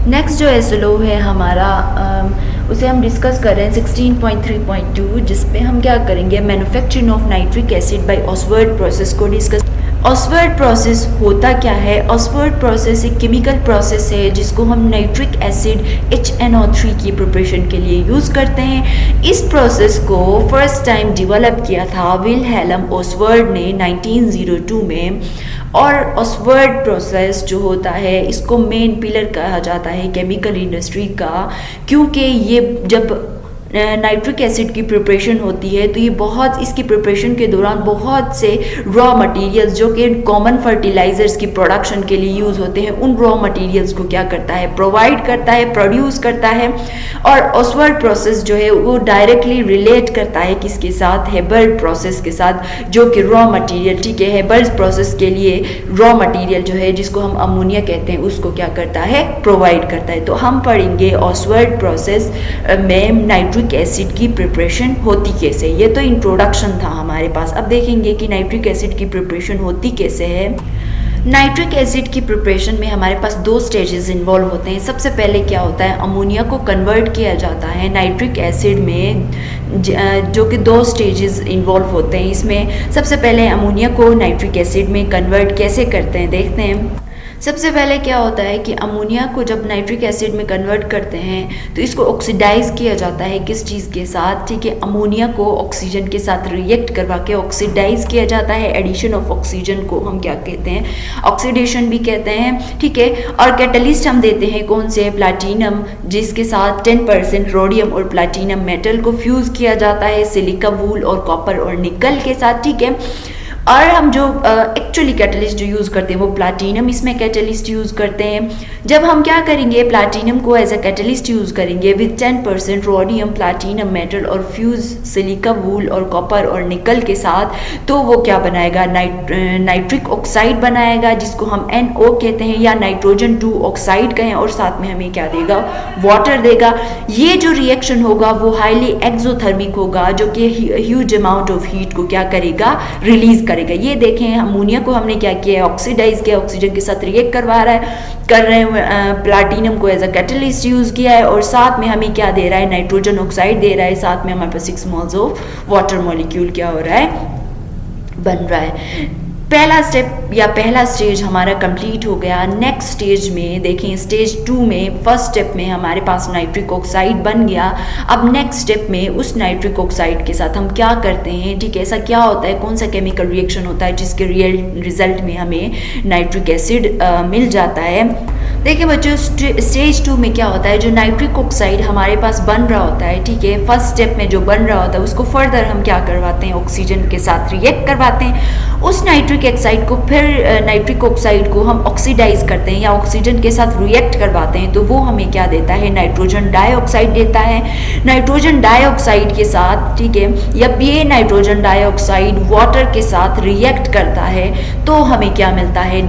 Next जो SLO है हमारा उसे हम डिस्कस कर रहे हैं 16.3.2, जिसपे हम क्या करेंगे, manufacturing of nitric acid by Oswald process को डिस्कस। ऑसवर्ड प्रोसेस होता क्या है? ऑसवर्ड प्रोसेस एक केमिकल प्रोसेस है जिसको हम नाइट्रिक एसिड HNO3 की प्रिपरेशन के लिए यूज़ करते हैं। इस प्रोसेस को फर्स्ट टाइम डेवलप किया था विल्हेल्म ऑसवर्ड ने 1902 में। और ऑसवर्ड प्रोसेस जो होता है इसको मेन पिलर कहा जाता है केमिकल इंडस्ट्री का, क्योंकि ये जब नाइट्रिक एसिड की प्रिपरेशन होती है तो ये बहुत, इसकी प्रिपरेशन के दौरान बहुत से रॉ मटेरियल्स जो कि कॉमन फर्टिलाइजर्स की प्रोडक्शन के लिए यूज़ होते हैं, उन रॉ मटेरियल्स को क्या करता है, प्रोवाइड करता है, प्रोड्यूस करता है। और ऑसवर्ड प्रोसेस जो है वो डायरेक्टली रिलेट करता है किसके साथ, हेबर्ट प्रोसेस के साथ, जो कि रॉ मटेरियल, ठीक है, हेबर्ट प्रोसेस के लिए रॉ मटेरियल जो है जिसको हम अमोनिया कहते हैं उसको क्या करता है, प्रोवाइड करता है। तो हम पढ़ेंगे ऑसवर्ड प्रोसेस में नाइट्रिक एसिड की प्रिपरेशन होती कैसे। ये तो इंट्रोडक्शन था हमारे पास। अब देखेंगे कि नाइट्रिक एसिड की प्रिपरेशन होती कैसे है। नाइट्रिक एसिड की प्रिपरेशन में हमारे पास दो स्टेजेस इन्वॉल्व होते हैं। सबसे पहले क्या होता है, अमोनिया को कन्वर्ट किया जाता है नाइट्रिक एसिड में, जो कि दो स्टेजेस इन्वॉल्व होते हैं। इसमें सबसे पहले अमोनिया को नाइट्रिक एसिड में कन्वर्ट कैसे करते हैं देखते हैं। सबसे पहले क्या होता है कि अमोनिया को जब नाइट्रिक एसिड में कन्वर्ट करते हैं तो इसको ऑक्सीडाइज किया जाता है किस चीज़ के साथ, ठीक है, अमोनिया को ऑक्सीजन के साथ रिएक्ट करवा के ऑक्सीडाइज किया जाता है। एडिशन ऑफ ऑक्सीजन को हम क्या कहते हैं, ऑक्सीडेशन भी कहते हैं, ठीक है। और कैटलिस्ट हम देते हैं कौन से, प्लैटिनम, जिसके साथ 10% रोडियम और प्लैटिनम मेटल को फ्यूज़ किया जाता है सिलिका वूल और कॉपर और निकल के साथ, ठीक है। और हम जो एक्चुअली कैटलिस्ट जो यूज़ करते हैं वो प्लैटिनम इसमें कैटलिस्ट यूज़ करते हैं। जब हम क्या करेंगे, प्लैटिनम को एज अ कैटलिस्ट यूज़ करेंगे विद 10% रोडियम, प्लैटिनम मेटल और फ्यूज सिलिका वूल और कॉपर और निकल के साथ, तो वो क्या बनाएगा, नाइट्रिक ऑक्साइड बनाएगा, जिसको हम NO कहते हैं या नाइट्रोजन 2 ऑक्साइड कहें, और साथ में हमें क्या देगा, वाटर देगा। ये जो रिएक्शन होगा वो हाईली एक्सोथर्मिक होगा, जो कि ह्यूज अमाउंट ऑफ हीट को क्या करेगा, रिलीज करेगा। ये देखें, अमोनिया को हमने क्या किया है, ऑक्सीडाइज किया, ऑक्सीजन के साथ रिएक्ट करवा रहा है, कर रहे हैं, प्लैटिनम को एज अ कैटलिस्ट यूज किया है, और साथ में हमें क्या दे रहा है, नाइट्रोजन ऑक्साइड दे रहा है, साथ में हमारे पास 6 मोल्स ऑफ वाटर मॉलिक्यूल क्या हो रहा है, बन रहा है। पहला स्टेप या पहला स्टेज हमारा कंप्लीट हो गया। नेक्स्ट स्टेज में देखें, स्टेज 2 में फर्स्ट स्टेप में हमारे पास नाइट्रिक ऑक्साइड बन गया। अब नेक्स्ट स्टेप में उस नाइट्रिक ऑक्साइड के साथ हम क्या करते हैं, ठीक है, ऐसा क्या होता है, कौन सा केमिकल रिएक्शन होता है जिसके रिजल्ट में हमें नाइट्रिक एसिड मिल जाता है। देखिए बच्चों, स्टेज 2 में क्या होता है, जो नाइट्रिक ऑक्साइड हमारे पास बन रहा होता है, ठीक है, फर्स्ट स्टेप में जो बन रहा होता है उसको फर्दर हम क्या करवाते हैं, ऑक्सीजन के साथ रिएक्ट करवाते हैं। उस नाइट्रिक ऑक्साइड को फिर नाइट्रिक ऑक्साइड को हम ऑक्सीडाइज करते हैं या ऑक्सीजन के साथ रिएक्ट करवाते हैं, तो वो हमें क्या देता है, नाइट्रोजन डाइऑक्साइड देता है। नाइट्रोजन डाइऑक्साइड के साथ, ठीक है, जब ये नाइट्रोजन डाइऑक्साइड वाटर के साथ रिएक्ट करता है तो हमें क्या मिलता है,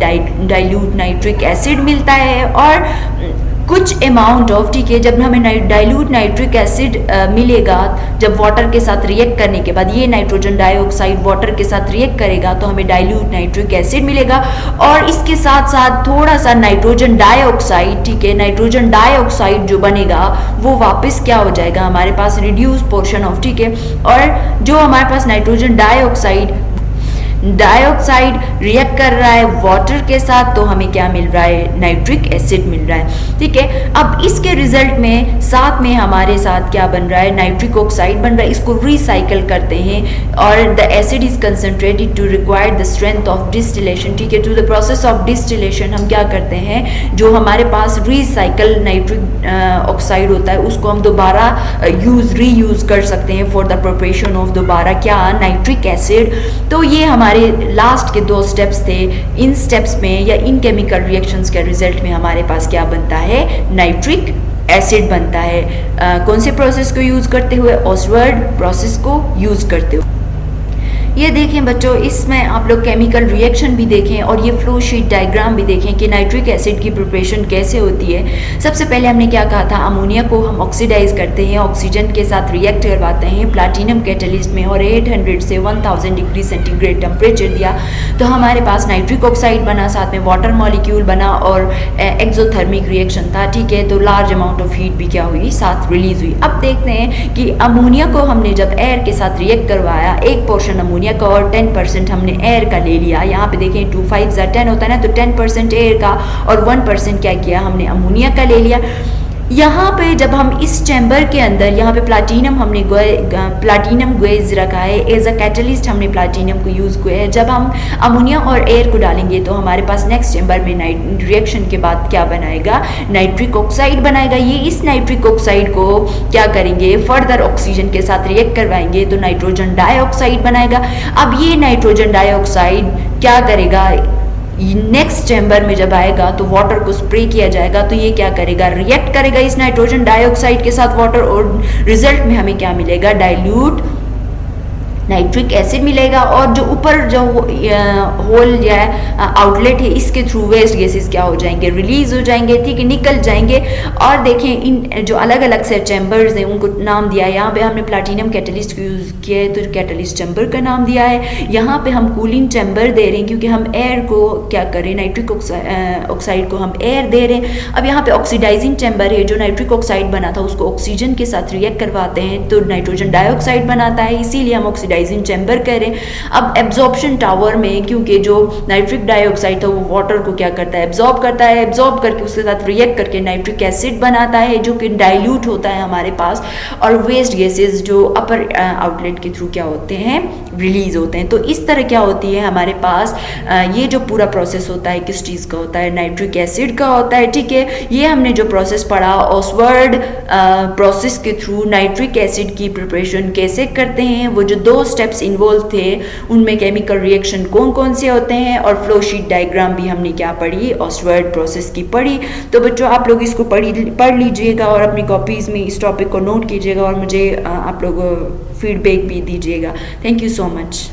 डाइल्यूट नाइट्रिक एसिड मिलता है। और कुछ अमाउंट ऑफ, ठीक है, जब हमें डाइल्यूट नाइट्रिक एसिड मिलेगा, जब वाटर के साथ रिएक्ट करने के बाद ये नाइट्रोजन डाइऑक्साइड वाटर के साथ रिएक्ट करेगा तो हमें डाइल्यूट नाइट्रिक एसिड मिलेगा। और इसके साथ साथ थोड़ा सा नाइट्रोजन डाइऑक्साइड, ठीक है, नाइट्रोजन डाइऑक्साइड जो बनेगा वो वापस क्या हो जाएगा, हमारे पास रिड्यूस पोर्शन ऑफ, ठीक है। और जो हमारे पास नाइट्रोजन डाइऑक्साइड रिएक्ट कर रहा है वाटर के साथ, तो हमें क्या मिल रहा है, नाइट्रिक एसिड मिल रहा है, ठीक है। अब इसके रिजल्ट में साथ में हमारे साथ क्या बन रहा है, नाइट्रिक ऑक्साइड बन रहा है। इसको रिसाइकल करते हैं और the acid is concentrated to require the strength of distillation, ठीक है। To the process of distillation हम क्या करते हैं, जो हमारे पास रिसाइकल नाइट्रिक ऑक्साइड होता है उसको हम दोबारा रीयूज कर सकते हैं फॉर द प्रिपरेशन ऑफ दोबारा क्या, नाइट्रिक एसिड। तो ये हमारे लास्ट के 2 स्टेप्स थे। इन स्टेप्स में या इन केमिकल रिएक्शंस के रिजल्ट में हमारे पास क्या बनता है, नाइट्रिक एसिड बनता है। कौन से प्रोसेस को यूज करते हुए, ऑसवर्ड प्रोसेस को यूज करते हुए। ये देखें बच्चों, इसमें आप लोग केमिकल रिएक्शन भी देखें और ये फ्लो शीट डायग्राम भी देखें कि नाइट्रिक एसिड की प्रिपरेशन कैसे होती है। सबसे पहले हमने क्या कहा था, अमोनिया को हम ऑक्सीडाइज करते हैं, ऑक्सीजन के साथ रिएक्ट करवाते हैं प्लाटिनम कैटलिस्ट में और 800 से 1000 डिग्री सेंटीग्रेड टेम्परेचर दिया तो हमारे पास नाइट्रिक ऑक्साइड बना, साथ में वाटर मॉलिक्यूल बना और एक्सोथर्मिक रिएक्शन था, ठीक है। तो लार्ज अमाउंट ऑफ हीट भी क्या हुई, साथ रिलीज हुई। अब देखते हैं कि अमोनिया को हमने जब एयर के साथ रिएक्ट करवाया, एक पोर्शन अमोनिया का और 10% हमने एयर का ले लिया। यहाँ पे देखें 2 5 10 होता है ना, तो 10% एयर का और 1% क्या किया हमने अमोनिया का ले लिया। यहाँ पे जब हम इस चैम्बर के अंदर, यहाँ पे प्लाटिनम हमने प्लाटिनम गैस रखा है, एज अ कैटलिस्ट हमने प्लाटिनम को यूज़ किया है। जब हम अमोनिया और एयर को डालेंगे तो हमारे पास नेक्स्ट चैम्बर में रिएक्शन के बाद क्या बनाएगा, नाइट्रिक ऑक्साइड बनाएगा। ये इस नाइट्रिक ऑक्साइड को क्या करेंगे, फर्दर ऑक्सीजन के साथ रिएक्ट करवाएंगे तो नाइट्रोजन डाइऑक्साइड बनाएगा। अब ये नाइट्रोजन डाइऑक्साइड क्या करेगा, नेक्स्ट चैम्बर में जब आएगा तो वाटर को स्प्रे किया जाएगा तो ये क्या करेगा, रिएक्ट करेगा इस नाइट्रोजन डाइऑक्साइड के साथ वाटर और रिजल्ट में हमें क्या मिलेगा, डाइल्यूट नाइट्रिक एसिड मिलेगा। और जो ऊपर जो होल या आउटलेट है इसके थ्रू वेस्ट गैसेस क्या हो जाएंगे, रिलीज हो जाएंगे, ठीक है, निकल जाएंगे। और देखें इन जो अलग अलग से चैम्बर्स हैं उनको नाम दिया है। यहाँ पे हमने प्लाटिनम कैटलिस्ट यूज़ किया है तो कैटलिस्ट चैम्बर का नाम दिया है। यहाँ पे हम कूलिंग चैम्बर दे रहे हैं क्योंकि हम एयर को क्या करें, नाइट्रिक ऑक्साइड को हम एयर दे रहे हैं। अब यहाँ पे ऑक्सीडाइजिंग चैम्बर है, जो नाइट्रिक ऑक्साइड बना था उसको ऑक्सीजन के साथ रिएक्ट करवाते हैं तो नाइट्रोजन डाइऑक्साइड बनाता है, इसीलिए हम ऑक्सीडाइजिंग चैम्बर कह रहे हैं। अब एब्जॉर्प्शन टावर में क्योंकि जो नाइट्रिक डाइऑक्साइड था वो वाटर को क्या करता है, एब्जॉर्ब करता है, एब्जॉर्ब करके उसके साथ रिएक्ट करके नाइट्रिक एसिड बनाता है जो कि डाइल्यूट होता है हमारे पास, और वेस्ट गैसेस जो अपर आउटलेट के थ्रू क्या होते हैं, रिलीज होते हैं। तो इस तरह क्या होती है हमारे पास ये जो पूरा प्रोसेस होता है किस चीज़ का होता है, नाइट्रिक एसिड का होता है, ठीक है। ये हमने जो प्रोसेस पढ़ा ऑसवर्ड प्रोसेस के थ्रू नाइट्रिक एसिड की प्रिपरेशन कैसे करते हैं, वो जो 2 स्टेप्स इन्वॉल्व थे उनमें केमिकल रिएक्शन कौन कौन से होते हैं, और फ्लो शीट डायग्राम भी हमने क्या पढ़ी, ऑसवर्ड प्रोसेस की पढ़ी। तो बच्चों आप लोग इसको पढ़ लीजिएगा और अपनी कॉपीज़ में इस टॉपिक को नोट कीजिएगा और मुझे आप लोग फीडबैक भी दीजिएगा। Thank you so much.